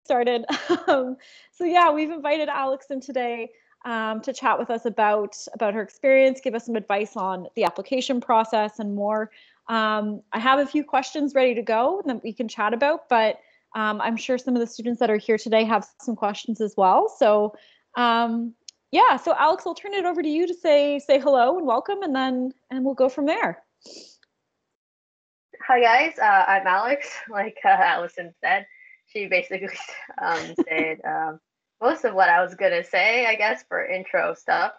started. So yeah, we've invited Alex in today to chat with us about her experience, give us some advice on the application process and more. I have a few questions ready to go that we can chat about, but I'm sure some of the students that are here today have some questions as well. So yeah, so Alex, I'll turn it over to you to say hello and welcome, and we'll go from there. Hi guys, I'm Alex. Like Allison said, she basically said most of what I was gonna say, I guess, for intro stuff.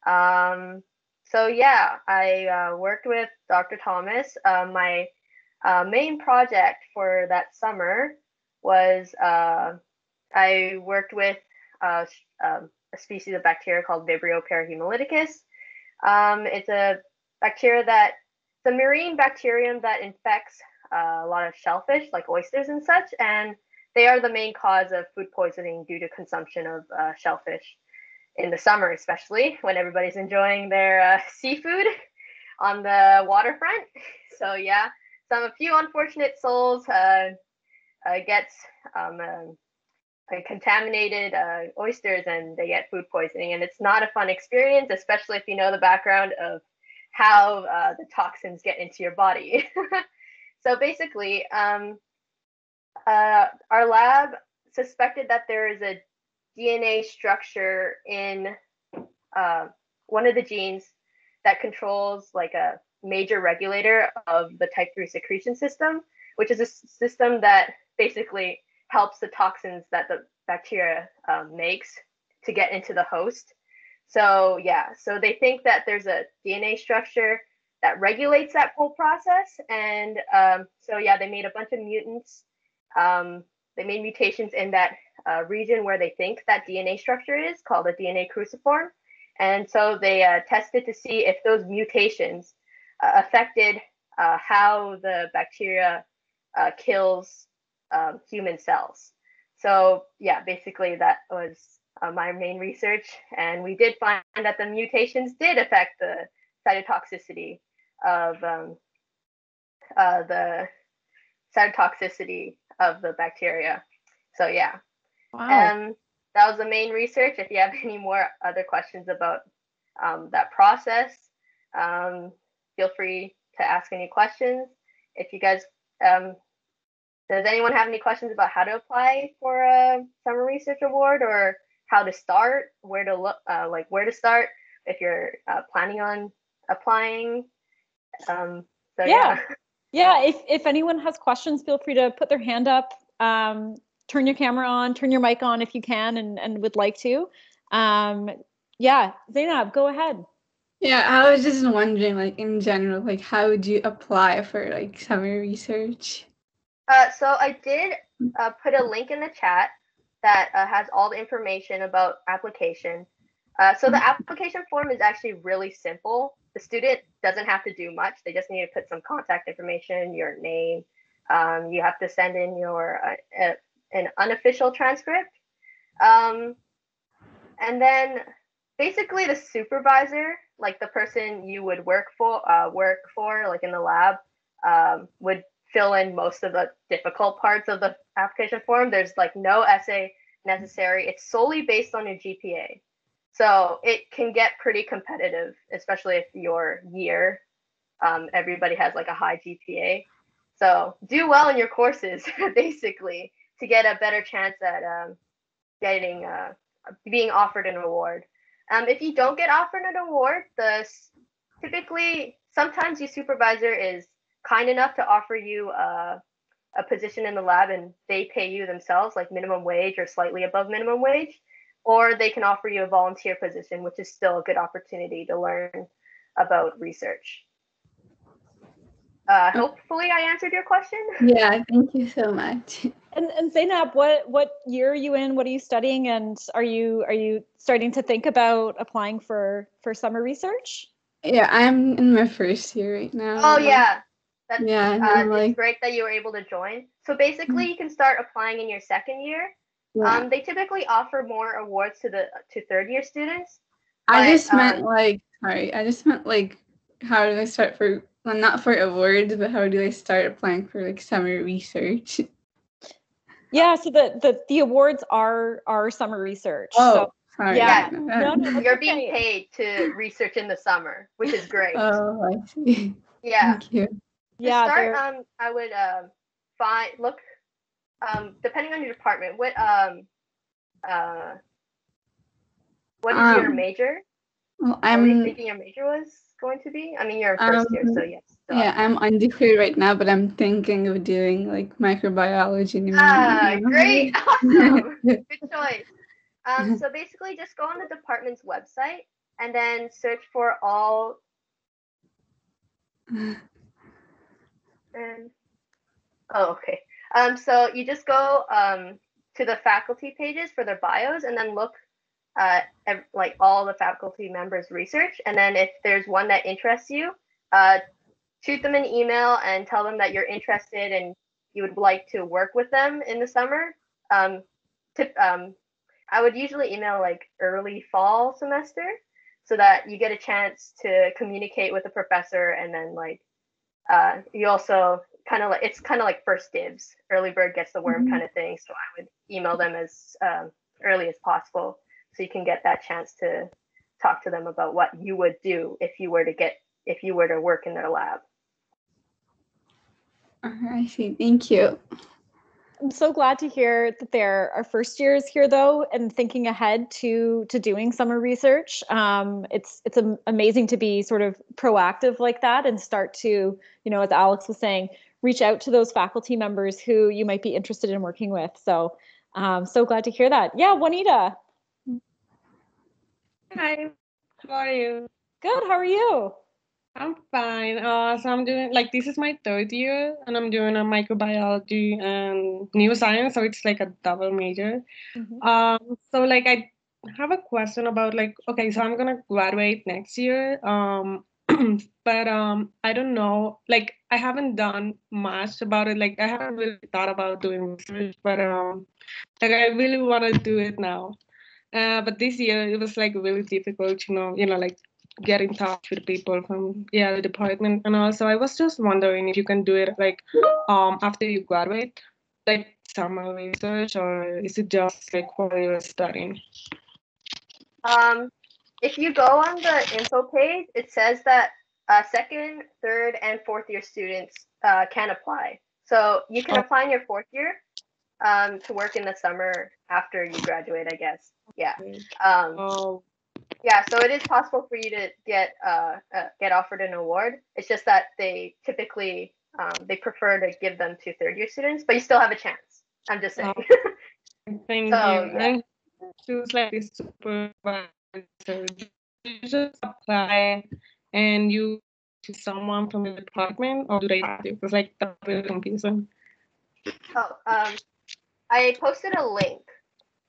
So yeah, I worked with Dr. Thomas. My main project for that summer was I worked with a species of bacteria called Vibrio Hemolyticus. It's a bacteria that it's a marine bacterium that infects a lot of shellfish, like oysters and such, and they are the main cause of food poisoning due to consumption of shellfish in the summer, especially when everybody's enjoying their seafood on the waterfront. So yeah, a few unfortunate souls gets contaminated oysters and they get food poisoning, and it's not a fun experience, especially if you know the background of how the toxins get into your body. So basically, our lab suspected that there is a DNA structure in one of the genes that controls like a major regulator of the type 3 secretion system, which is a system that basically helps the toxins that the bacteria makes to get into the host. So yeah, so they think that there's a DNA structure that regulates that whole process. And so yeah, they made a bunch of mutants. They made mutations in that region where they think that DNA structure is, called a DNA cruciform. And so they tested to see if those mutations affected how the bacteria kills human cells. So yeah, basically that was my main research, and we did find that the mutations did affect the cytotoxicity of the bacteria. So yeah, wow. That was the main research. If you have any more other questions about that process, feel free to ask any questions. If you guys does anyone have any questions about how to apply for a summer research award, or how to start, where to look, where to start if you're planning on applying? So yeah. Yeah, if anyone has questions, feel free to put their hand up, turn your camera on, turn your mic on if you can and would like to. Yeah, Zainab, go ahead. Yeah, I was just wondering, like, in general, like, how would you apply for, like, summer research? So I did put a link in the chat that has all the information about application. So the application form is actually really simple. The student doesn't have to do much. They just need to put some contact information, your name. You have to send in your an unofficial transcript. And then basically the supervisor, like the person you would work for like in the lab, would fill in most of the difficult parts of the application form. There's like no essay necessary. It's solely based on your GPA. So it can get pretty competitive, especially if your year, everybody has like a high GPA. So do well in your courses, basically, to get a better chance at being offered an award. If you don't get offered an award, typically sometimes your supervisor is kind enough to offer you a position in the lab and they pay you themselves, like minimum wage or slightly above minimum wage, or they can offer you a volunteer position, which is still a good opportunity to learn about research. Hopefully I answered your question. Yeah, thank you so much. And Zainab, what year are you in? What are you studying? And are you starting to think about applying for summer research? Yeah, I'm in my first year right now. Oh yeah. It's great that you were able to join. So basically you can start applying in your second year. Yeah. They typically offer more awards to third year students. I just meant how do I start for, well, not for awards, but how do I start applying for like summer research? Yeah, so the awards are summer research. Oh, So sorry. yeah, Yeah. no, that's You're being okay. paid to research in the summer, which is great. Oh, I see. Yeah. Thank you. To Yeah, start, they're I would look depending on your department, what is your major? Well, What were you I'm thinking your major was going to be? I mean, you're in first year, so yes. yeah, I'm undeclared right now, but I'm thinking of doing like microbiology. Great, awesome, good choice. So basically, just go on the department's website and then search for all. And okay. So you just go to the faculty pages for their bios, and then look like all the faculty members' research. And then if there's one that interests you, shoot them an email and tell them that you're interested and you would like to work with them in the summer. I would usually email like early fall semester so that you get a chance to communicate with the professor, and then like you also it's kind of like first dibs, early bird gets the worm kind of thing. So I would email them as early as possible so you can get that chance to talk to them about what you would do if you were to work in their lab. I see. Thank you. I'm so glad to hear that there are first years here, though, and thinking ahead to doing summer research. It's amazing to be sort of proactive like that and start to, as Alex was saying, reach out to those faculty members who you might be interested in working with. So, so glad to hear that. Yeah, Juanita. Hi, how are you? Good. How are you? I'm fine. So I'm doing this is my third year, and I'm doing a microbiology and neuroscience, so it's like a double major. So I have a question about okay, so I'm gonna graduate next year. But I don't know. I haven't done much about it. I haven't really thought about doing research, but I really want to do it now. But this year it was really difficult to get in touch with people from the department, and also I was just wondering if you can do it after you graduate, summer research, or is it just while you're studying? If you go on the info page, it says that second, third, and fourth year students can apply. So you can apply in your fourth year to work in the summer after you graduate, I guess. Yeah. Yeah, so it is possible for you to get offered an award. It's just that they typically they prefer to give them to third year students, but you still have a chance. I'm just saying. Thank you. Yeah. I choose this supervisor. You just apply and you to someone from the department, or do they have to? Because that's really confusing. Oh, I posted a link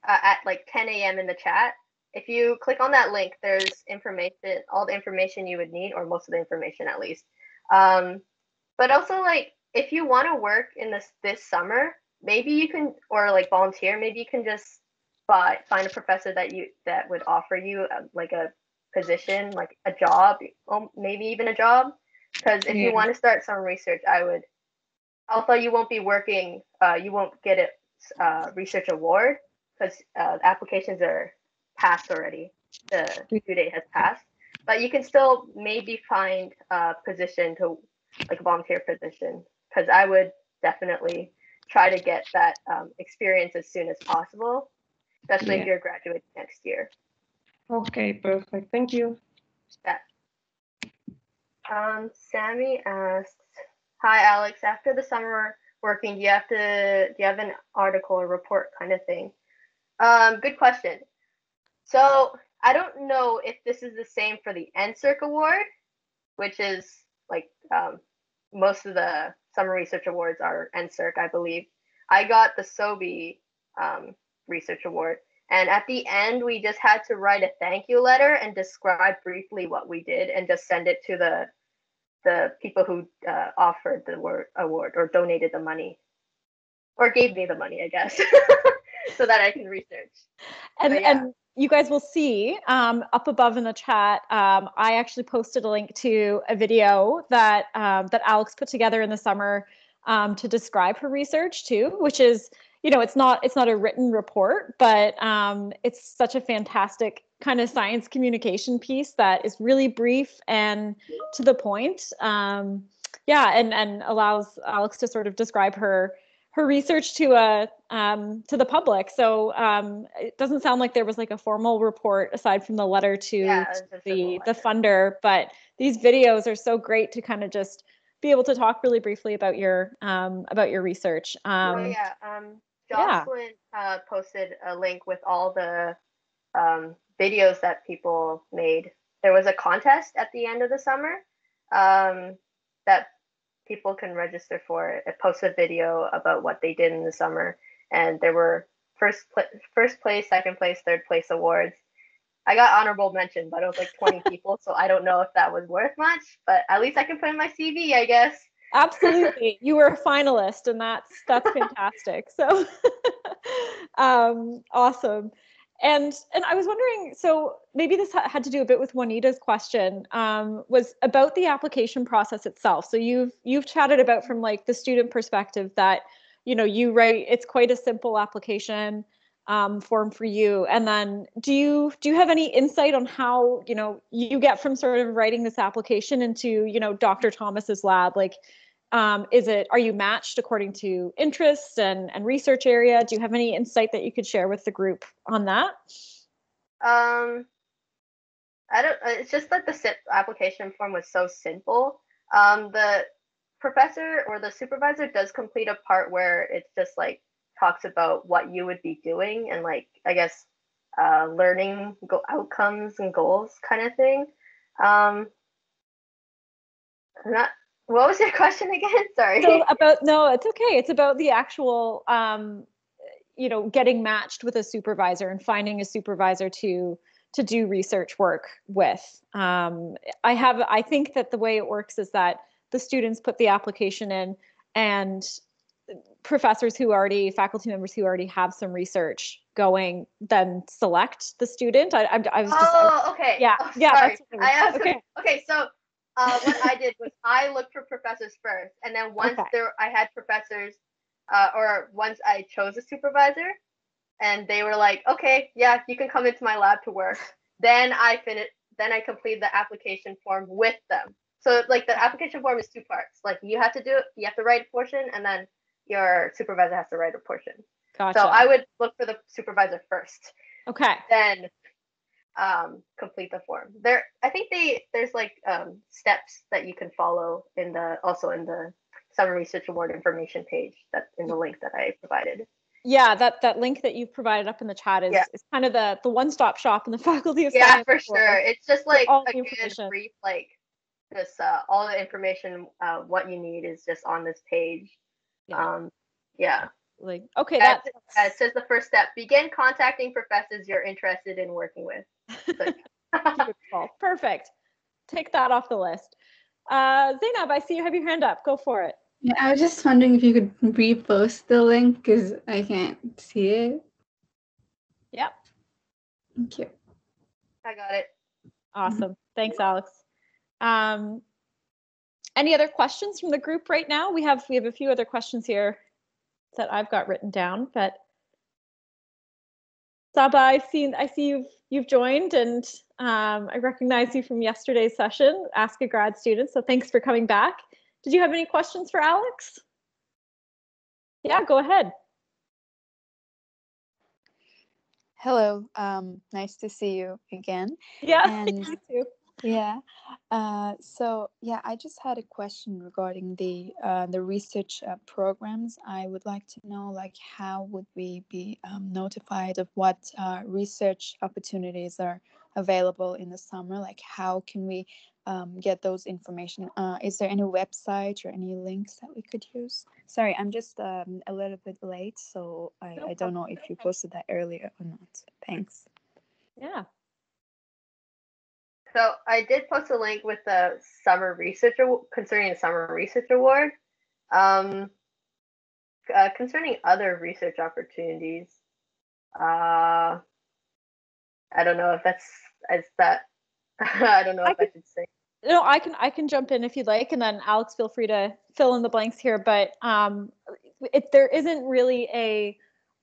at 10 a.m. in the chat. If you click on that link, there's information, all the information you would need, or most of the information at least. But also if you want to work in this summer, maybe you can, or volunteer, maybe you can just find a professor that would offer you a position, a job, or maybe even a job. Because if you want to start some research, although you won't be working, you won't get a research award because applications are passed already. The due date has passed, but you can still maybe find a position to a volunteer position, because I would definitely try to get that experience as soon as possible, especially if you're graduating next year. Okay, perfect. Thank you. Yeah. Sammy asks, "Hi Alex, after the summer working, do you have an article or report kind of thing?" Good question. So I don't know if this is the same for the NSERC award, which is most of the summer research awards are NSERC, I believe. I got the SOBI research award, and at the end we just had to write a thank you letter and describe briefly what we did, and just send it to the people who offered the award or donated the money, or gave me the money, I guess, so that I can research. And you guys will see up above in the chat, I actually posted a link to a video that that Alex put together in the summer to describe her research too, which is, it's not a written report, but it's such a fantastic kind of science communication piece that is really brief and to the point. And allows Alex to sort of describe her research to the public. So it doesn't sound like there was like a formal report aside from the letter to the funder, but these videos are so great to kind of just be able to talk really briefly about your research. Jocelyn posted a link with all the videos that people made. There was a contest at the end of the summer that people can register for. It posts a video about what they did in the summer, and there were first place, second place, third place awards. I got honorable mention, but it was like 20 people, so I don't know if that was worth much, but at least I can put in my CV, I guess. Absolutely. You were a finalist, and that's fantastic. So awesome. And I was wondering, so maybe this had to do a bit with Juanita's question, was about the application process itself. So you've chatted about from like the student perspective that, you write, it's quite a simple application form for you. And then do you have any insight on how, you get from sort of writing this application into, Dr. Thomas's lab? Like, are you matched according to interests and research area? Do you have any insight that you could share with the group on that? I don't, it's just that the application form was so simple. The professor or the supervisor does complete a part where it's just like talks about what you would be doing and like, I guess, learning outcomes and goals kind of thing. What was your question again? Sorry. So it's okay. It's about the actual, getting matched with a supervisor and finding a supervisor to do research work with. I think that the way it works is that the students put the application in, and faculty members who already have some research going then select the student. Okay. Yeah. Oh, yeah. Okay. Okay. So what I did was I looked for professors first, and then once I had professors, or once I chose a supervisor, and they were like, okay, yeah, you can come into my lab to work. Then I completed the application form with them. So like the application form is two parts. Like you have to write a portion, and then your supervisor has to write a portion. Gotcha. So I would look for the supervisor first. Okay. Then complete the form. I think there's like steps that you can follow in the Summer Research Award information page that's in the link that I provided. Yeah, that link that you've provided up in the chat is kind of the one-stop shop in the Faculty of Science. Yeah, for sure. It's just like all a good brief, like this all the information what you need is just on this page. Like, okay, it says the first step: begin contacting professors you're interested in working with. Perfect. Take that off the list. Zainab, I see you have your hand up. Go for it. Yeah, I was just wondering if you could repost the link because I can't see it. Yep. Thank you. I got it. Awesome. Thanks, Alex. Any other questions from the group right now? We have a few other questions here that I've got written down, but Saba, I see you've joined, and I recognize you from yesterday's session, Ask a Grad Student. So thanks for coming back. Did you have any questions for Alex? Yeah, go ahead. Hello, nice to see you again. Yeah, you too. Yeah. So yeah, I just had a question regarding the research programs. I would like to know, like, how would we be notified of what research opportunities are available in the summer? Like, how can we get those information? Is there any website or any links that we could use? Sorry, I'm just a little bit late, so I don't know if you posted that earlier or not. Thanks. Yeah. So I did post a link with the Summer Research concerning the Summer Research Award. Concerning other research opportunities, I don't know if that's that. I don't know if I should say. No, I can jump in if you'd like, and then Alex, feel free to fill in the blanks here. But there isn't really a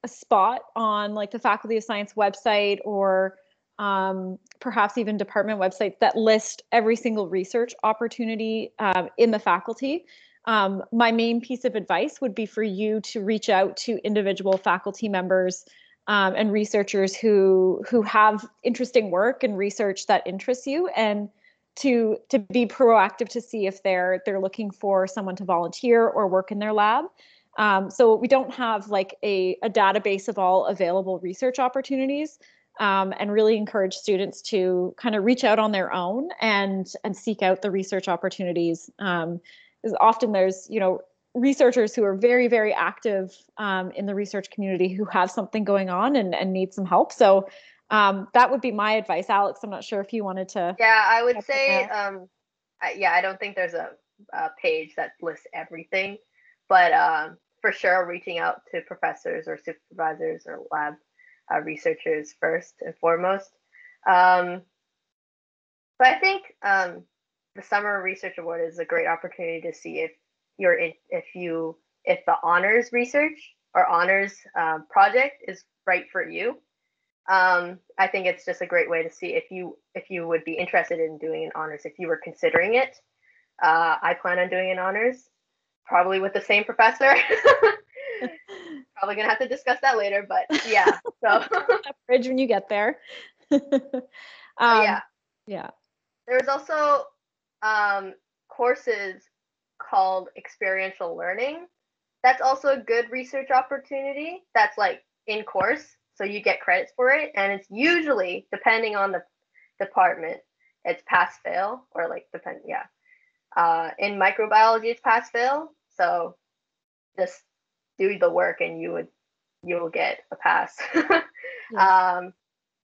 spot on like the Faculty of Science website or perhaps even department websites that list every single research opportunity in the faculty. My main piece of advice would be for you to reach out to individual faculty members and researchers who have interesting work and research that interests you, and to be proactive to see if they're looking for someone to volunteer or work in their lab. So we don't have like a database of all available research opportunities, and really encourage students to kind of reach out on their own and seek out the research opportunities. Because often there's, you know, researchers who are very, very active in the research community who have something going on and need some help. So that would be my advice. Alex, I'm not sure if you wanted to. Yeah, I would say, I don't think there's a page that lists everything, but for sure reaching out to professors or supervisors or lab researchers first and foremost. But I think the Summer Research Award is a great opportunity to see if the honors research or honors project is right for you. I think it's just a great way to see if you would be interested in doing an honors, if you were considering it. I plan on doing an honors, probably with the same professor. Probably gonna have to discuss that later, but yeah. So bridge when you get there. Yeah. There's also courses called Experiential Learning. That's also a good research opportunity. That's like in course. So you get credits for it, and it's usually, depending on the department, it's pass fail, or like in microbiology it's pass fail. So just do the work and you will get a pass. Yeah.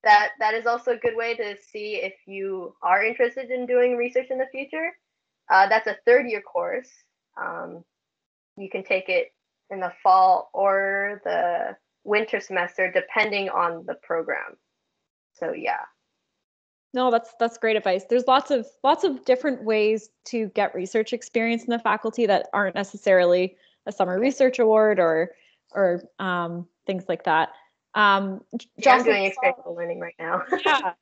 That is also a good way to see if you are interested in doing research in the future. That's a 3rd-year course. You can take it in the fall or the winter semester, depending on the program. So yeah. No, that's great advice. There's lots of different ways to get research experience in the faculty that aren't necessarily a summer research award or things like that. I'm doing experiential learning right now.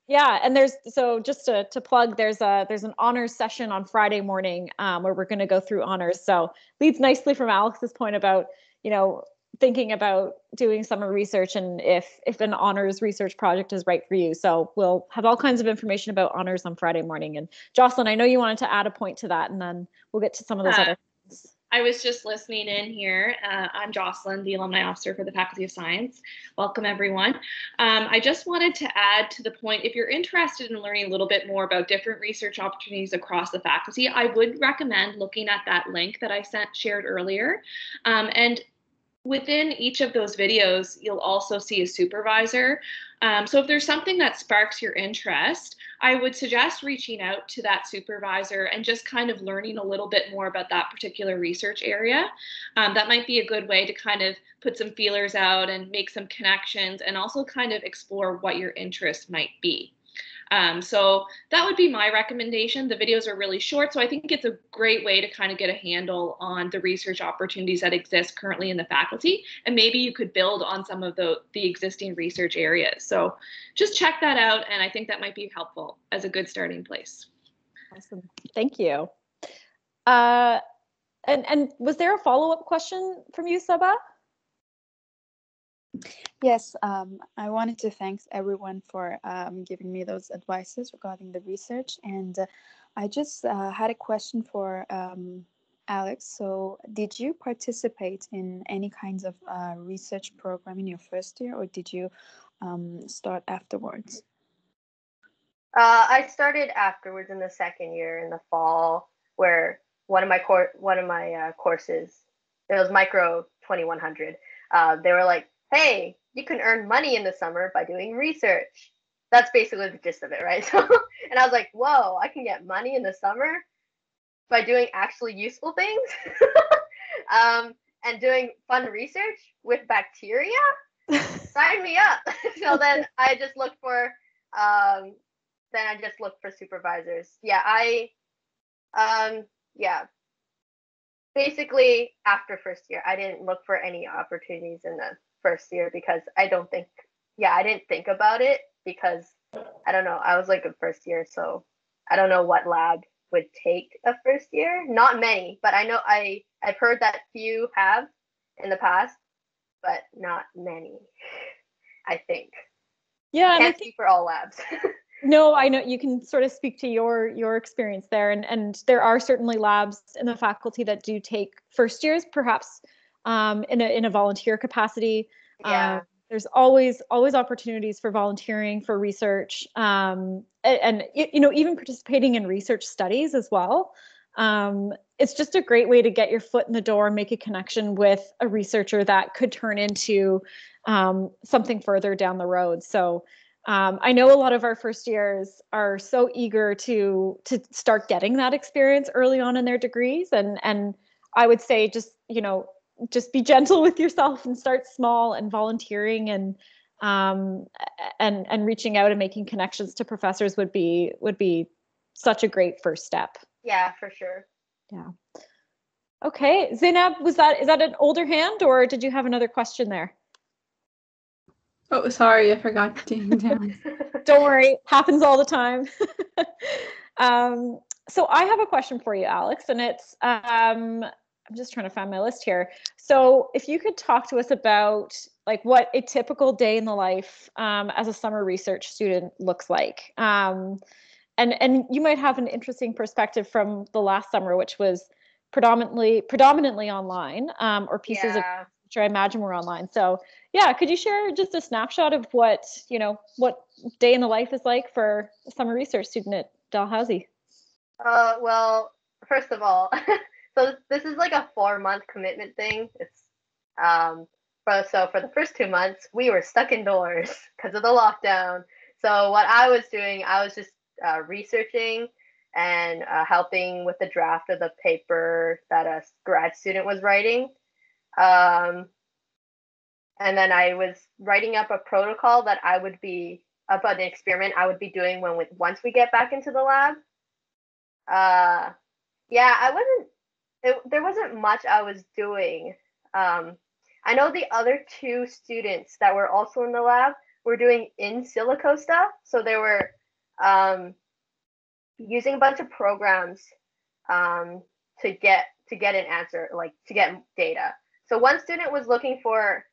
yeah. And there's, so just to plug, there's an honors session on Friday morning where we're going to go through honors. So leads nicely from Alex's point about, you know, thinking about doing summer research and if an honors research project is right for you. So we'll have all kinds of information about honors on Friday morning. And Jocelyn, I know you wanted to add a point to that, and then we'll get to some of those other things. I was just listening in here. I'm Jocelyn, the Alumni Officer for the Faculty of Science. Welcome, everyone. I just wanted to add to the point, if you're interested in learning a little bit more about different research opportunities across the faculty, I would recommend looking at that link that I shared earlier. And within each of those videos, you'll also see a supervisor. So if there's something that sparks your interest, I would suggest reaching out to that supervisor and just kind of learning a little bit more about that particular research area. That might be a good way to kind of put some feelers out and make some connections and also kind of explore what your interest might be. So that would be my recommendation. The videos are really short, so I think it's a great way to kind of get a handle on the research opportunities that exist currently in the faculty, and maybe you could build on some of the existing research areas. So just check that out, and I think that might be helpful as a good starting place. Awesome. Thank you. And was there a follow-up question from you, Sabah? Yes, I wanted to thank everyone for giving me those advices regarding the research. And I just had a question for Alex. So did you participate in any kinds of research program in your first year, or did you start afterwards? I started afterwards in the second year in the fall, where one of my courses, it was Micro 2100. They were like, hey, you can earn money in the summer by doing research. That's basically the gist of it, right? So, and I was like, whoa, I can get money in the summer by doing actually useful things and doing fun research with bacteria? Sign me up. So then I just looked for supervisors. Yeah, I Yeah. Basically, after first year, I didn't look for any opportunities in the first year because I didn't think about it because I don't know. I was like a first year, so I don't know what lab would take a first year. Not many, but I know I've heard that few have in the past, but not many. I think. Yeah, and I Can't think speak for all labs. no, I know you can sort of speak to your experience there, and there are certainly labs in the faculty that do take first years, perhaps in a volunteer capacity. Yeah. There's always opportunities for volunteering, for research, and you know, even participating in research studies as well. It's just a great way to get your foot in the door, make a connection with a researcher that could turn into something further down the road. So I know a lot of our first years are so eager to start getting that experience early on in their degrees, and I would say just be gentle with yourself and start small and volunteering and reaching out and making connections to professors would be such a great first step. Yeah, for sure. Yeah. Okay, Zainab, is that an older hand, or did you have another question there? Oh, sorry, I forgot to take it down. Don't worry, happens all the time. So I have a question for you, Alex, and it's I'm just trying to find my list here. So if you could talk to us about like what a typical day in the life as a summer research student looks like, and you might have an interesting perspective from the last summer, which was predominantly online, or pieces of which I imagine were online. So yeah, could you share just a snapshot of what day in the life is like for a summer research student at Dalhousie? Well, first of all, so this is like a 4-month commitment thing. It's for the first 2 months we were stuck indoors because of the lockdown. So what I was doing, I was just researching and helping with the draft of the paper that a grad student was writing. And then I was writing up a protocol that I would be about an experiment I would be doing once we get back into the lab. Yeah, there wasn't much I was doing. I know the other 2 students that were also in the lab were doing in silico stuff. So they were using a bunch of programs to get an answer, like to get data. So one student was looking for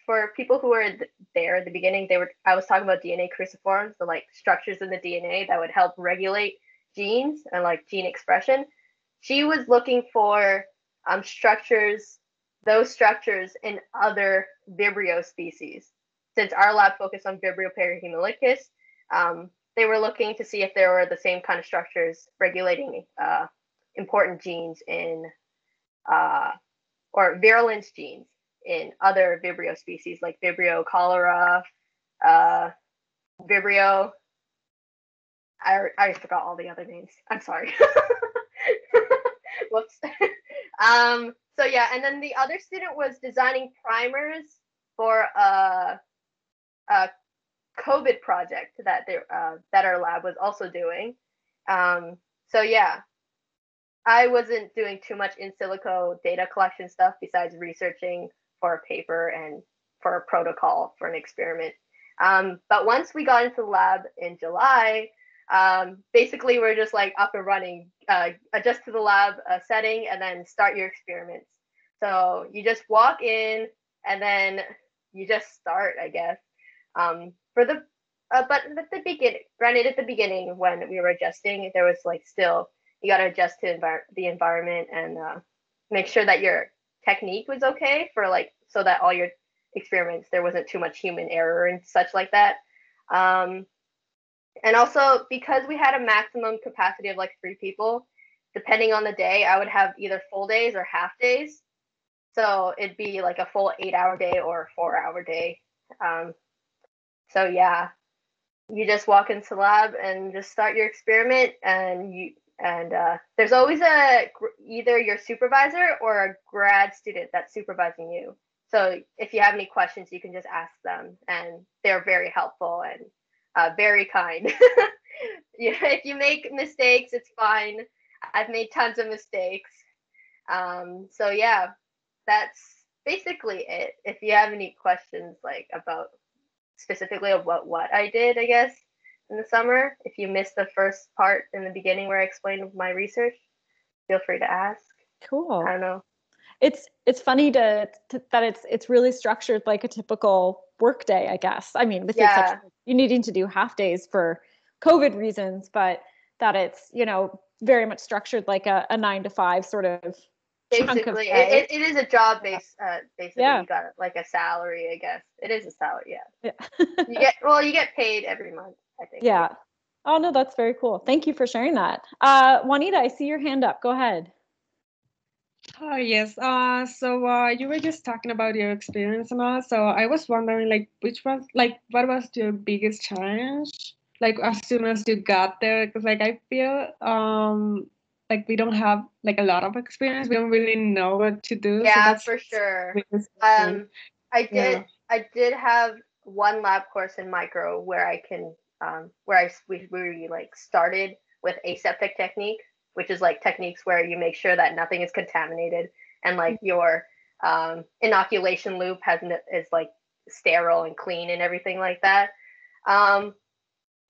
for people who were there at the beginning, I was talking about DNA cruciforms, the like structures in the DNA that would help regulate genes and like gene expression. She was looking for those structures in other Vibrio species. Since our lab focused on Vibrio Hemolyticus, they were looking to see if there were the same kind of structures regulating important genes or virulence genes in other Vibrio species like Vibrio cholera, Vibrio. I forgot all the other names. I'm sorry. Whoops. So yeah, and then the other student was designing primers for a COVID project that our lab was also doing. So yeah, I wasn't doing too much in silico data collection stuff besides researching for a paper and for a protocol for an experiment. But once we got into the lab in July, basically we're just like up and running, adjust to the lab setting, and then start your experiments. So you just walk in and then you just start, I guess. But at the beginning when we were adjusting, there was like still you got to adjust to the environment and make sure that your technique was okay for like so that all your experiments there wasn't too much human error and such like that. And also because we had a maximum capacity of like 3 people, depending on the day, I would have either full days or half days. So it'd be like a full 8-hour day or a 4-hour day. So yeah, you just walk into the lab and just start your experiment, and there's always either your supervisor or a grad student that's supervising you. So if you have any questions, you can just ask them, and they're very helpful and very kind. Yeah, if you make mistakes, it's fine. I've made tons of mistakes. So yeah, that's basically it. If you have any questions like about specifically about what I did, I guess, in the summer, if you missed the first part in the beginning where I explained my research, feel free to ask. Cool. I don't know. It's funny that it's really structured like a typical work day, I guess. I mean, with the exception of you needing to do half days for COVID reasons, but that it's, you know, very much structured like a 9 to 5 sort of chunk of Basically, day. it is a job based. Basically, Yeah. you got like a salary, I guess. It is a salary, yeah. Yeah. You get paid every month, I think. Yeah. Oh no, that's very cool. Thank you for sharing that. Juanita, I see your hand up. Go ahead. Oh, yes. So you were just talking about your experience and all. So I was wondering, like, what was your biggest challenge? Like, as soon as you got there, because like I feel like we don't have like a lot of experience. We don't really know what to do. Yeah, so that's for sure. I I did have one lab course in micro where I can we like started with aseptic technique, which is like techniques where you make sure that nothing is contaminated and like your inoculation loop is like sterile and clean and everything like that.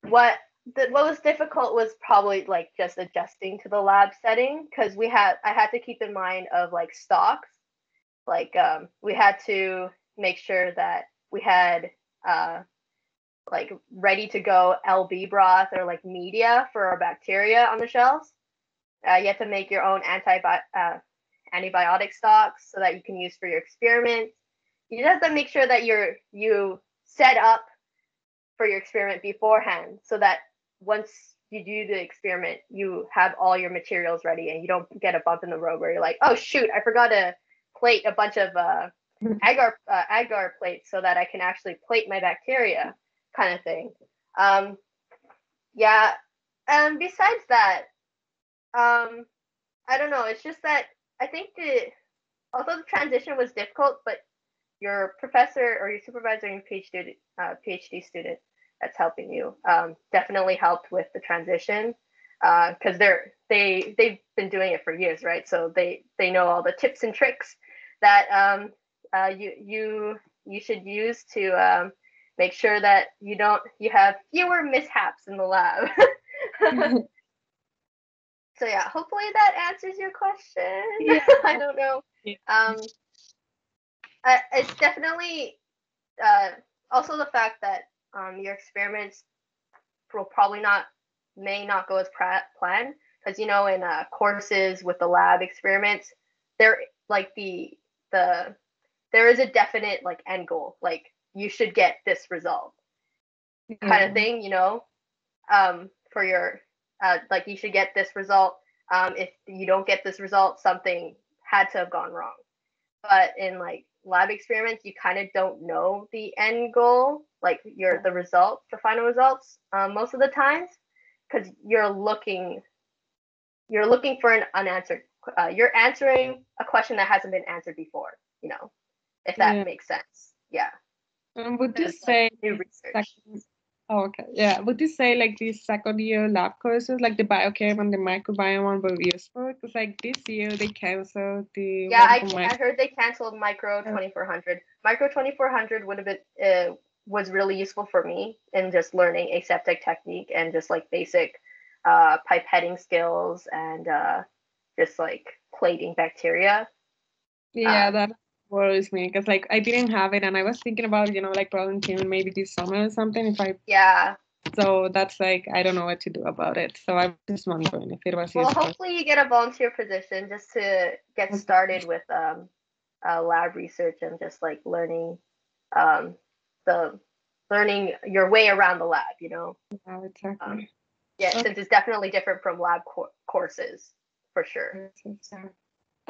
What was difficult was probably like just adjusting to the lab setting, because I had to keep in mind of like stocks. Like we had to make sure that we had like ready to go LB broth or like media for our bacteria on the shelves. You have to make your own antibiotic stocks so that you can use for your experiments. You just have to make sure that you set up for your experiment beforehand, so that once you do the experiment, you have all your materials ready and you don't get a bump in the road where you're like, oh shoot, I forgot to plate a bunch of agar plates so that I can actually plate my bacteria, kind of thing. Yeah, and besides that, I don't know. It's just that I think although the transition was difficult, but your professor or your supervisor and PhD student that's helping you definitely helped with the transition, because they've been doing it for years, right? So they know all the tips and tricks that you should use to make sure that you have fewer mishaps in the lab. So yeah, hopefully that answers your question. Yeah. I don't know. Yeah. It's definitely also the fact that your experiments may not go as planned, because in courses with the lab experiments, there like there is a definite like end goal, like you should get this result, kind of thing, for your like you should get this result. If you don't get this result, something had to have gone wrong. But in like lab experiments, you kind of don't know the end goal, like the final results, most of the times, because you're looking for an unanswered. You're answering a question that hasn't been answered before. If that makes sense. Yeah. Would you say new research? Okay, yeah. Would you say like these second year lab courses, like the biochem and the microbiome one, were useful? Because like this year they canceled the Yeah, one I heard they canceled Micro 2400. Micro 2400 would have been was really useful for me in just learning aseptic technique and just like basic pipetting skills and just like plating bacteria. Yeah, that worries me because like I didn't have it, and I was thinking about like volunteering maybe this summer or something. So that's like I don't know what to do about it. So I was just wondering if it was useful. Well, hopefully you get a volunteer position just to get started with lab research and just like learning learning your way around the lab. Yeah, exactly. Since it's definitely different from lab courses for sure.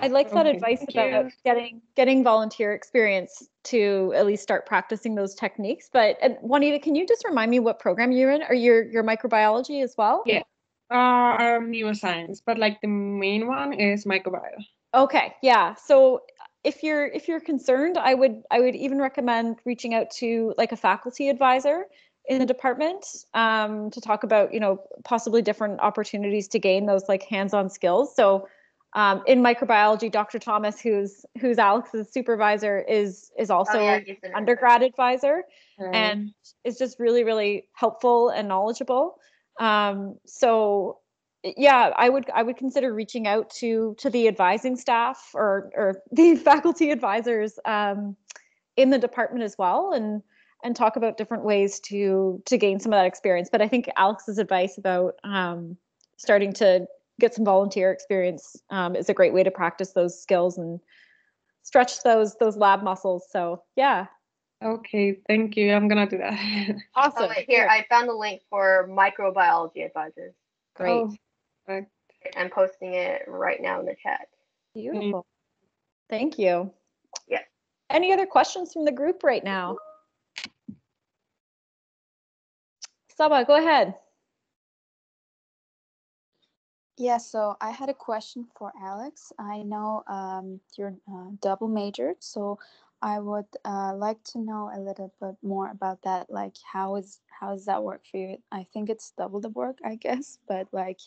I like that advice about getting volunteer experience to at least start practicing those techniques. But Juanita, can you just remind me what program you're in? Are your microbiology as well? Yeah, neuroscience, but like the main one is microbiology. Okay, yeah. So if you're concerned, I would even recommend reaching out to like a faculty advisor. in the department, to talk about, possibly different opportunities to gain those like hands-on skills. So in microbiology, Dr. Thomas, who's Alex's supervisor, is also he's an undergrad advisor, Right. and is just really, really helpful and knowledgeable. So yeah, I would consider reaching out to the advising staff or the faculty advisors in the department as well, and talk about different ways to gain some of that experience. But I think Alex's advice about starting to get some volunteer experience is a great way to practice those skills and stretch those lab muscles. So yeah. Okay, thank you. I'm gonna do that. Awesome. Oh, wait, here, I found the link for microbiology advisors. Great. Oh, right. I'm posting it right now in the chat. Beautiful. Thank you. Yeah. Any other questions from the group right now? Saba, go ahead. Yeah, so I had a question for Alex. I know you're double majored, so I would like to know a little bit more about that. Like, how does that work for you? I think it's double the work, I guess, but like,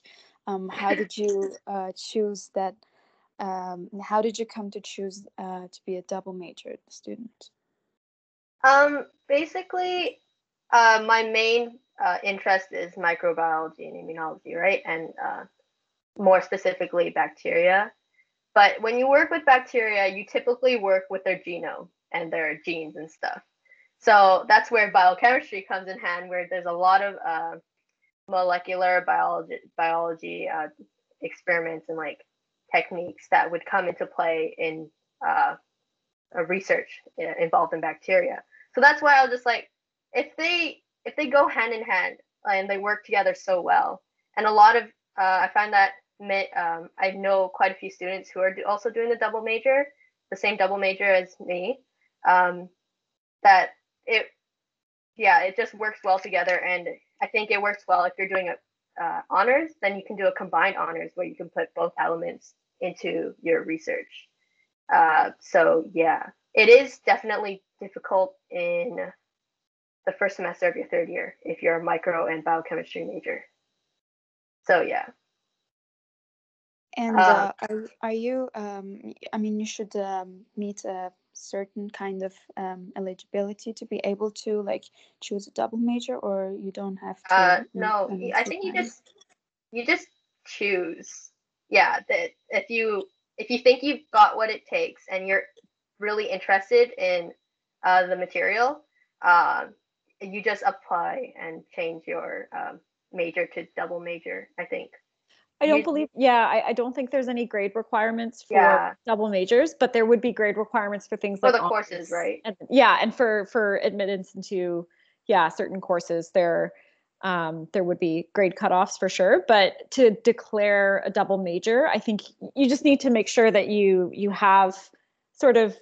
how did you choose that? How did you come to choose to be a double majored student? Basically, my main interest is microbiology and immunology, right? And more specifically, bacteria. But when you work with bacteria, you typically work with their genome and their genes and stuff. So that's where biochemistry comes in hand, where there's a lot of molecular biology experiments and like techniques that would come into play in a research involved in bacteria. So that's why I was just like, if they go hand in hand and they work together so well, and a lot of I find that I know quite a few students who are also doing the double major, the same double major as me. That it just works well together, and I think it works well if you're doing a honors. Then you can do a combined honors where you can put both elements into your research. So yeah, it is definitely difficult in the first semester of your third year if you're a micro and biochemistry major. So yeah. And are you? I mean, you should meet a certain kind of eligibility to be able to like choose a double major, or you don't have to. No, I think you just choose. Yeah, that if you think you've got what it takes and you're really interested in the material, you just apply and change your major to double major, I think. I don't believe, I don't think there's any grade requirements for Yeah. double majors, but there would be grade requirements for things For like the honors. courses, right? And, and for admittance into certain courses, there would be grade cutoffs for sure. But to declare a double major, I think you just need to make sure that you have sort of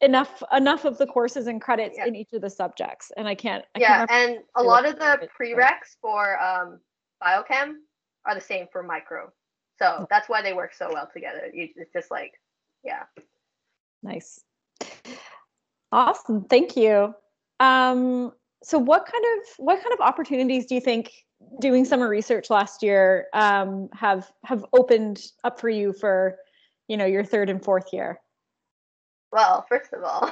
enough of the courses and credits in each of the subjects. And I can't and a lot of the prereqs for biochem are the same for micro. So that's why they work so well together. It's just like, yeah. Nice. Awesome. Thank you. So what kind of opportunities do you think doing summer research last year have opened up for you for, your third and fourth year? Well, first of all,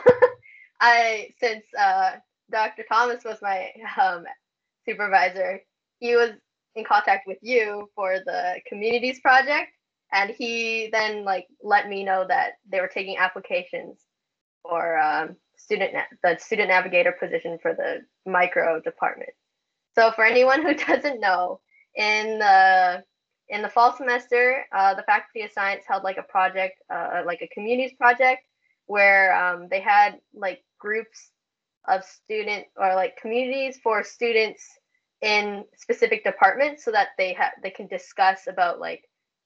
since Dr. Thomas was my supervisor, he was in contact with you for the communities project, and he then let me know that they were taking applications for the student navigator position for the micro department. So for anyone who doesn't know, in the fall semester, the Faculty of Science held a project, like a communities project, where they had groups of communities for students in specific departments, so that they can discuss about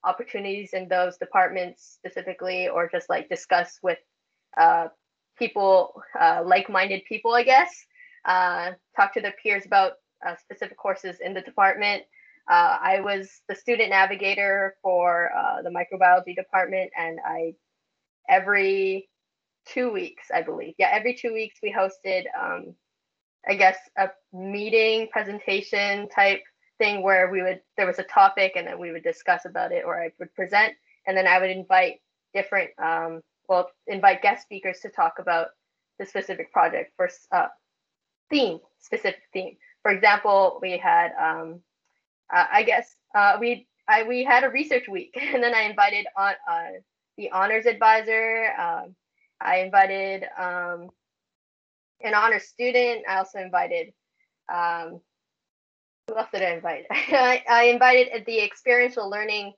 opportunities in those departments specifically, or just discuss with people, like-minded people, I guess. Talk to their peers about specific courses in the department. I was the student navigator for the microbiology department, and every 2 weeks, I believe. Yeah, every 2 weeks we hosted I guess, a meeting presentation type thing where there was a topic and then we would discuss about it, or I would present, and then I would invite different, invite guest speakers to talk about the specific project for specific theme. For example, we had, we had a research week, and then I invited on the honors advisor. I invited an honors student. I also invited, who else did I invite? I invited the Experiential Learning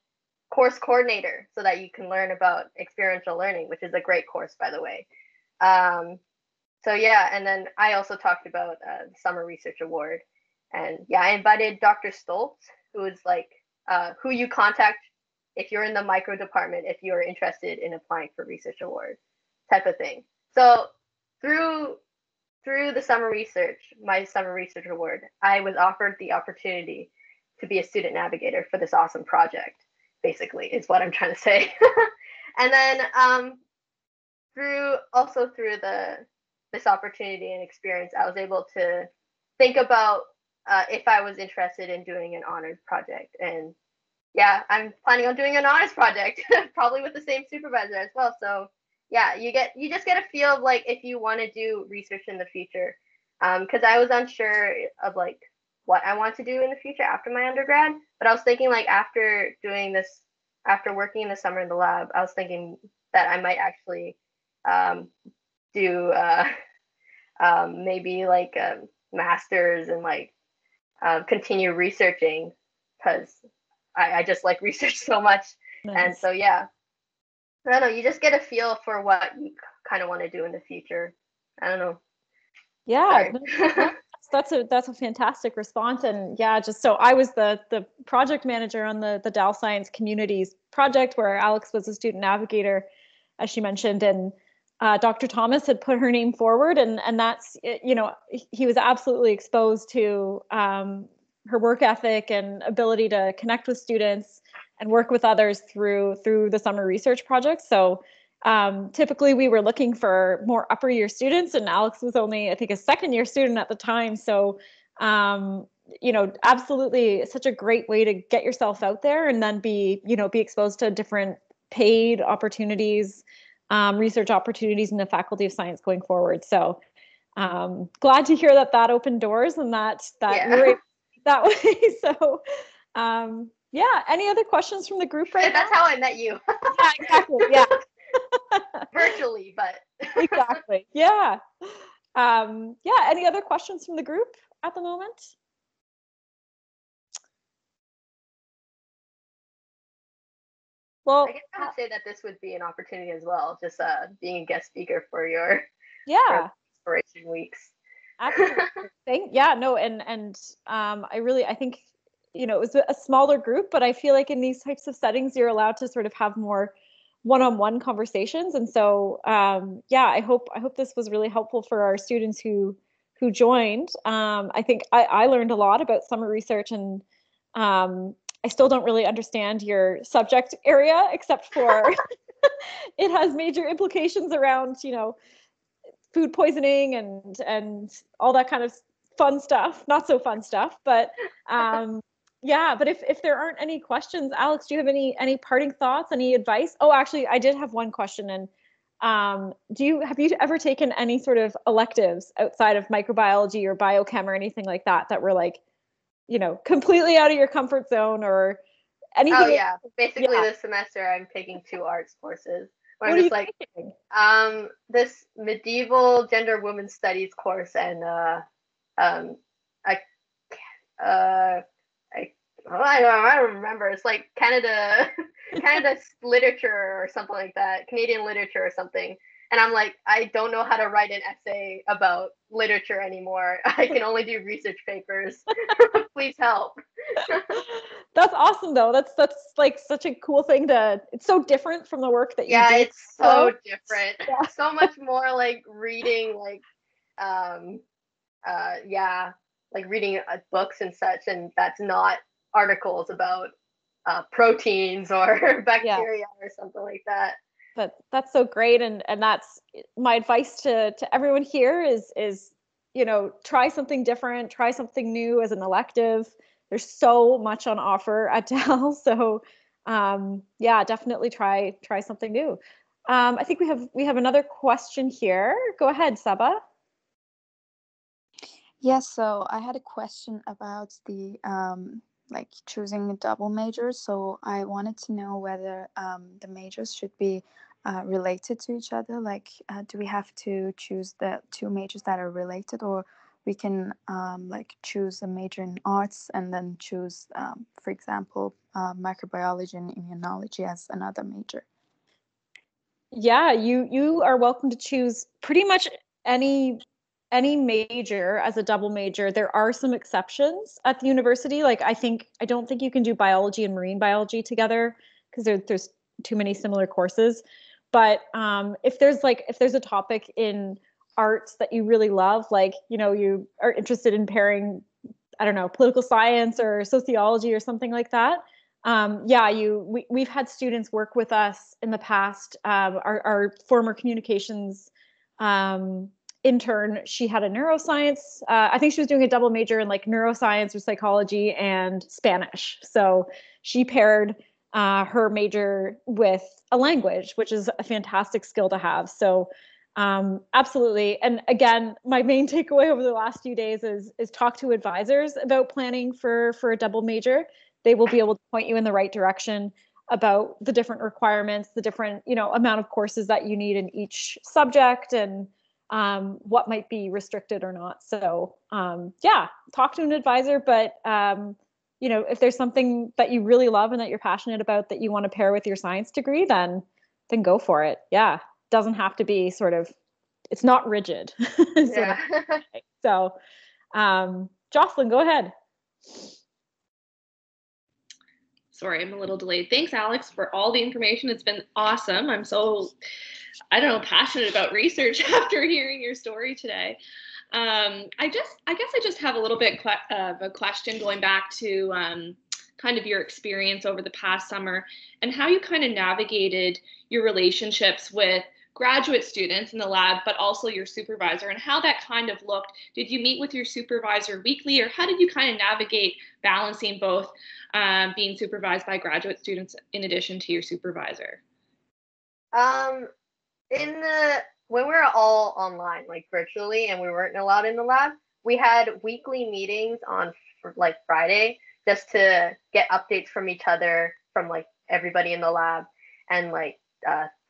course coordinator, so that you can learn about experiential learning, which is a great course, by the way. So yeah, and then I also talked about the Summer Research Award. And yeah, I invited Dr. Stoltz, who is like, who you contact if you're in the micro department, if you're interested in applying for research award type of thing. So through the summer research, my summer research award, I was offered the opportunity to be a student navigator for this awesome project, basically, is what I'm trying to say. And then through this opportunity and experience, I was able to think about if I was interested in doing an honors project. And yeah, I'm planning on doing an honors project, probably with the same supervisor as well. So yeah, you just get a feel of like if you want to do research in the future. Because I was unsure of like what I want to do in the future after my undergrad. But I was thinking like after working in the summer in the lab, I was thinking that I might actually do maybe like a master's and like continue researching, because I just like research so much. Nice. And so yeah, I don't know, you just get a feel for what you kind of want to do in the future. I don't know. Yeah, that's a fantastic response. And yeah, just so I was the project manager on the Dal Science Communities project, where Alex was a student navigator, as she mentioned, and Dr. Thomas had put her name forward, and that's, you know, he was absolutely exposed to her work ethic and ability to connect with students and work with others through the summer research project. So typically we were looking for more upper year students, and Alex was only, I think, a second year student at the time. So you know, absolutely such a great way to get yourself out there and then be exposed to different paid opportunities, research opportunities in the Faculty of Science going forward. So glad to hear that opened doors and that yeah. You were that way. So yeah, any other questions from the group right That's now? how I met you. Yeah, exactly. Yeah. Virtually, but exactly. Yeah. Yeah, any other questions from the group at the moment? Well, I guess I would say that this would be an opportunity as well, just being a guest speaker for your Inspiration Weeks. Absolutely. Yeah, no, and I think, you know, it was a smaller group, but I feel like in these types of settings, you're allowed to sort of have more one-on-one conversations. And so, yeah, I hope this was really helpful for our students who joined. I think I learned a lot about summer research, and I still don't really understand your subject area, except for it has major implications around, you know, food poisoning and all that kind of fun stuff, not so fun stuff, but yeah, but if there aren't any questions, Alex, do you have any parting thoughts, any advice? Oh, actually, I did have one question. And have you ever taken any sort of electives outside of microbiology or biochem or anything like that were like, you know, completely out of your comfort zone or anything? Oh yeah, basically this semester I'm taking 2 arts courses. I'm just like taking? This medieval gender women studies course and I don't remember. It's like Canada's literature or something like that, Canadian literature or something. And I'm like, I don't know how to write an essay about literature anymore. I can only do research papers. Please help. That's awesome though. That's like such a cool thing it's so different from the work that you do. Yeah, it's so different. Yeah. So much more like reading like like reading books and such, and that's not articles about proteins or bacteria or something like that. But that's so great, and that's my advice to everyone here is try something different, try something new as an elective. There's so much on offer at Dal. So yeah, definitely try something new. I think we have another question here. Go ahead, Saba. Yes, so I had a question about the like choosing a double major. So I wanted to know whether the majors should be related to each other. Like, do we have to choose the two majors that are related, or we can like choose a major in arts and then choose, for example, microbiology and immunology as another major? Yeah, you are welcome to choose pretty much any major as a double major. There are some exceptions at the university. Like I don't think you can do biology and marine biology together because there's too many similar courses. But if there's a topic in arts that you really love, like you are interested in pairing, I don't know, political science or sociology or something like that. Yeah, we've had students work with us in the past. Our former communications intern, she had a neuroscience. I think she was doing a double major in like neuroscience or psychology and Spanish. So she paired her major with a language, which is a fantastic skill to have. So absolutely. And again, my main takeaway over the last few days is talk to advisors about planning for a double major. They will be able to point you in the right direction about the different requirements, the different, amount of courses that you need in each subject, and what might be restricted or not. So yeah, talk to an advisor, but if there's something that you really love and that you're passionate about that you want to pair with your science degree, then go for it. Yeah. Doesn't have to be it's not rigid. Yeah. So Jocelyn, go ahead. Sorry, I'm a little delayed. Thanks, Alex, for all the information. It's been awesome. I'm so, passionate about research after hearing your story today. I guess I just have a little bit of a question going back to kind of your experience over the past summer and how you kind of navigated your relationships with graduate students in the lab, but also your supervisor, and how that kind of looked. Did you meet with your supervisor weekly, or how did you kind of navigate balancing both being supervised by graduate students in addition to your supervisor? When we were all online, like virtually, and we weren't allowed in the lab, we had weekly meetings on like Friday just to get updates from each other, from like everybody in the lab, and like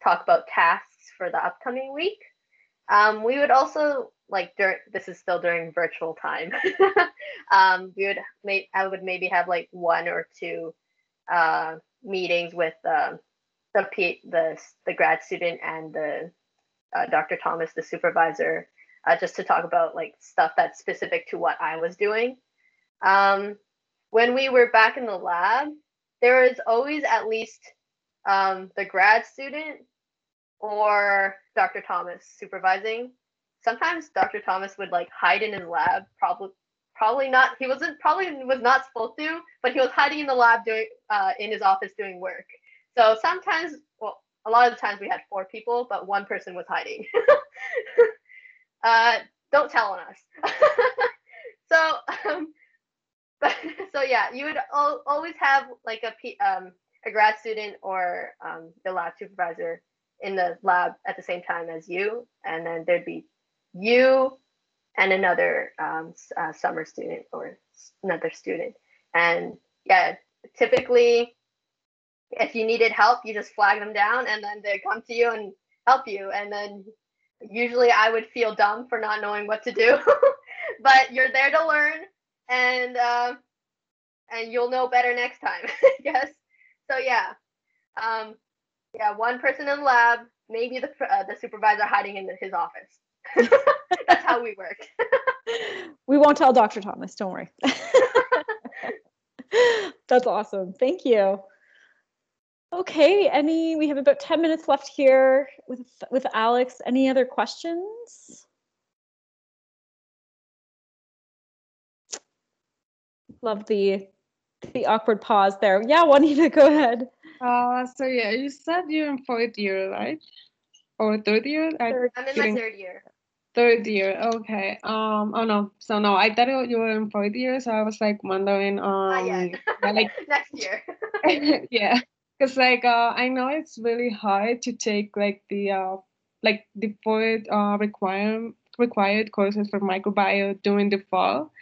talk about tasks for the upcoming week. We would also this is still during virtual time. I would maybe have like one or two meetings with the grad student and the Dr. Thomas, the supervisor, just to talk about like stuff that's specific to what I was doing. When we were back in the lab, there was always at least the grad student or Dr. Thomas supervising. Sometimes Dr. Thomas would like hide in his lab, probably not. He was not supposed to, but he was hiding in the lab doing in his office doing work. So sometimes, well, a lot of the times we had 4 people, but one person was hiding. Don't tell on us. So yeah, you would always have like a grad student or the lab supervisor in the lab at the same time as you, and then there'd be you and another summer student or another student. And yeah, typically if you needed help, you just flag them down and then they come to you and help you. And then usually I would feel dumb for not knowing what to do, but you're there to learn, and you'll know better next time, I guess. So yeah, one person in the lab, maybe the supervisor hiding in his office. That's how we work. We won't tell Dr. Thomas, don't worry. That's awesome. Thank you. Okay, we have about 10 minutes left here with Alex. Any other questions? Love the awkward pause there. Yeah, Juanita, go ahead. So yeah, you said you're in 4th year, right? Or 3rd year? I'm in my 3rd year. Third year, okay. Oh no, so no, I thought you were in fourth year, so I was like wondering, Not yet. yeah, like Next year. yeah, because like I know it's really hard to take like the fourth required courses for microbiome during the fall.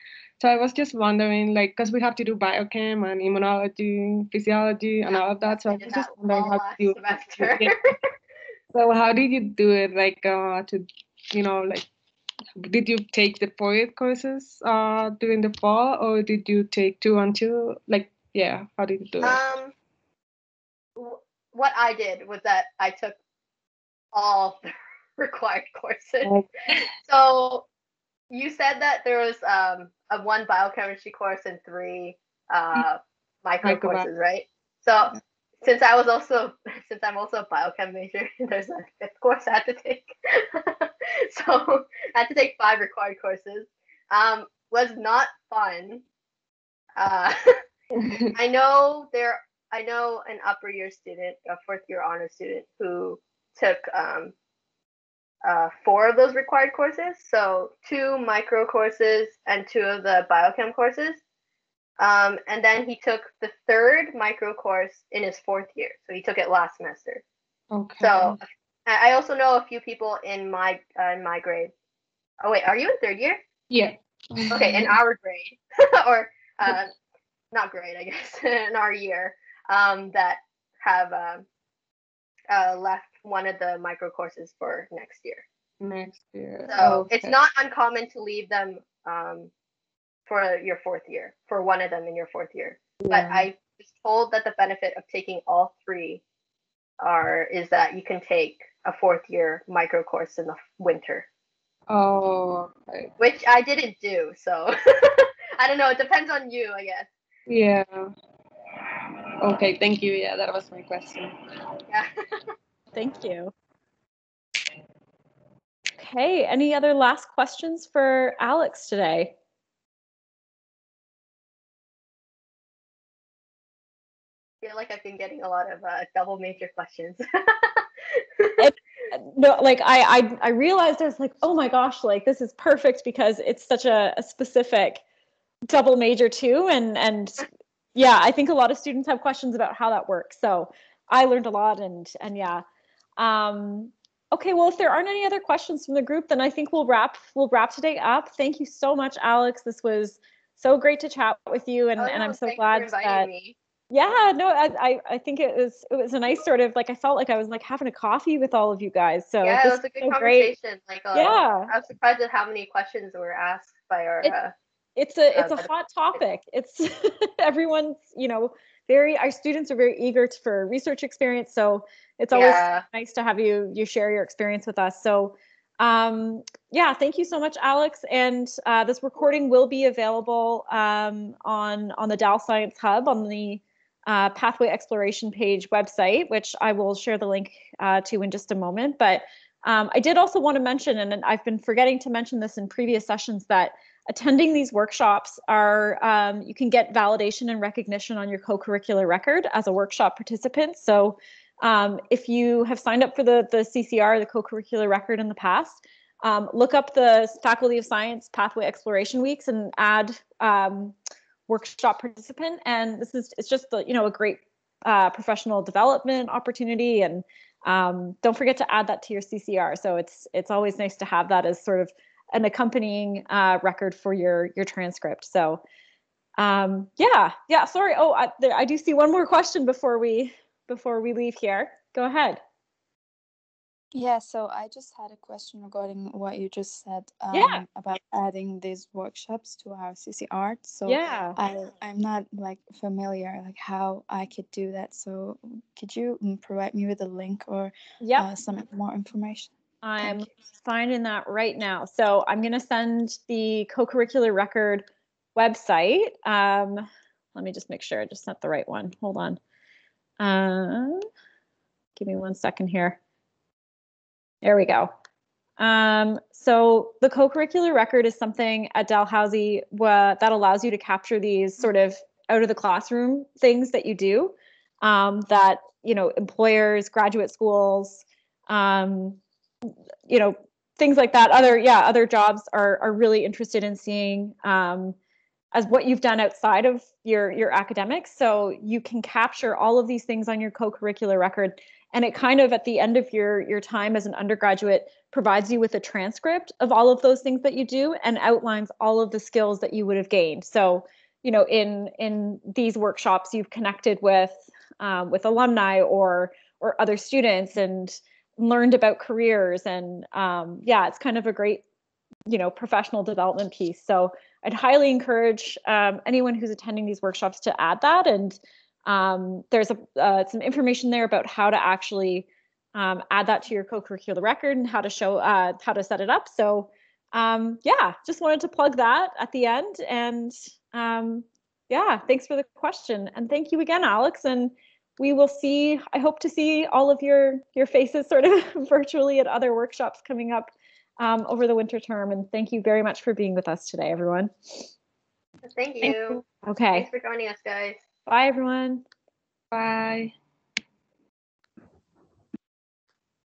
So I was just wondering, like, because we have to do biochem and immunology, physiology, and all of that. So I I did was that just wondering all how last to do semester. it. So how did you do it? Like, to like, did you take the four-year courses during the fall, or did you take two until like, yeah? How did you do it? What I did was that I took all the required courses. Like, So you said that there was a one biochemistry course and three micro Microbiome. courses, right? So since I'm also a biochem major, there's a fifth course I had to take. So I had to take 5 required courses. Was not fun. I know an upper year student, a fourth year honor student, who took 4 of those required courses. So 2 micro courses and 2 of the biochem courses. And then he took the 3rd micro course in his 4th year. So he took it last semester. Okay. So I also know a few people in my grade. Oh wait, are you in 3rd year? Yeah. Okay, in our grade, or not grade, I guess, in our year, that have left one of the micro courses for next year. Next year. So it's not uncommon to leave them for your 4th year, for one of them in your 4th year. Yeah. But I was told that the benefit of taking all 3 is that you can take a 4th year micro course in the winter. Oh, okay. Which I didn't do, so I don't know. It depends on you, I guess. Yeah. Okay, thank you. Yeah, that was my question. Yeah. Thank you. Okay, any other last questions for Alex today? I feel like I've been getting a lot of double major questions. No, like I realized I was like, oh my gosh, like this is perfect because it's such a specific double major too, and yeah, I think a lot of students have questions about how that works. So I learned a lot, and yeah. Okay, well, if there aren't any other questions from the group, then I think we'll wrap today up. Thank you so much, Alex. This was so great to chat with you, and I'm so glad that. Me. Yeah, no, I think it was a nice sort of, like, I felt like I was like having a coffee with all of you guys. So yeah, it was a good conversation. Great. Like, yeah, I was surprised at how many questions were asked by our. It's a hot topic. It's everyone's, our students are very eager for research experience. So it's always nice to have you share your experience with us. So yeah, thank you so much, Alex. And this recording will be available on the Dal Science Hub on the Pathway Exploration page website, which I will share the link to in just a moment. But I did also want to mention, and I've been forgetting to mention this in previous sessions, that attending these workshops are, you can get validation and recognition on your co-curricular record as a workshop participant. So if you have signed up for the CCR, the co-curricular record in the past, look up the Faculty of Science Pathway Exploration Weeks and add workshop participant. And it's just a great professional development opportunity. And don't forget to add that to your CCR. So it's always nice to have that as sort of an accompanying record for your transcript. So yeah. Sorry. Oh, I do see one more question before we leave here. Go ahead. Yeah, so I just had a question regarding what you just said about adding these workshops to our CCR. So yeah, I'm not like familiar like how I could do that. So could you provide me with a link or some more information? I'm finding that right now. So I'm going to send the co-curricular record website. Let me just make sure I just sent the right one. Hold on. Give me 1 second here. There we go. So the co-curricular record is something at Dalhousie that allows you to capture these sort of out of the classroom things that you do, that, employers, graduate schools, things like that. Other jobs are really interested in seeing as what you've done outside of your academics. So you can capture all of these things on your co-curricular record, and it kind of at the end of your time as an undergraduate provides you with a transcript of all of those things that you do and outlines all of the skills that you would have gained. So, in these workshops, you've connected with alumni or other students and learned about careers, and it's kind of a great professional development piece. So I'd highly encourage anyone who's attending these workshops to add that. And there's some information there about how to actually add that to your co-curricular record and how to set it up. So just wanted to plug that at the end. And thanks for the question. And thank you again, Alex. And I hope to see all of your faces sort of virtually at other workshops coming up over the winter term. And thank you very much for being with us today, everyone. Thank you. Okay. Thanks for joining us, guys. Bye, everyone. Bye.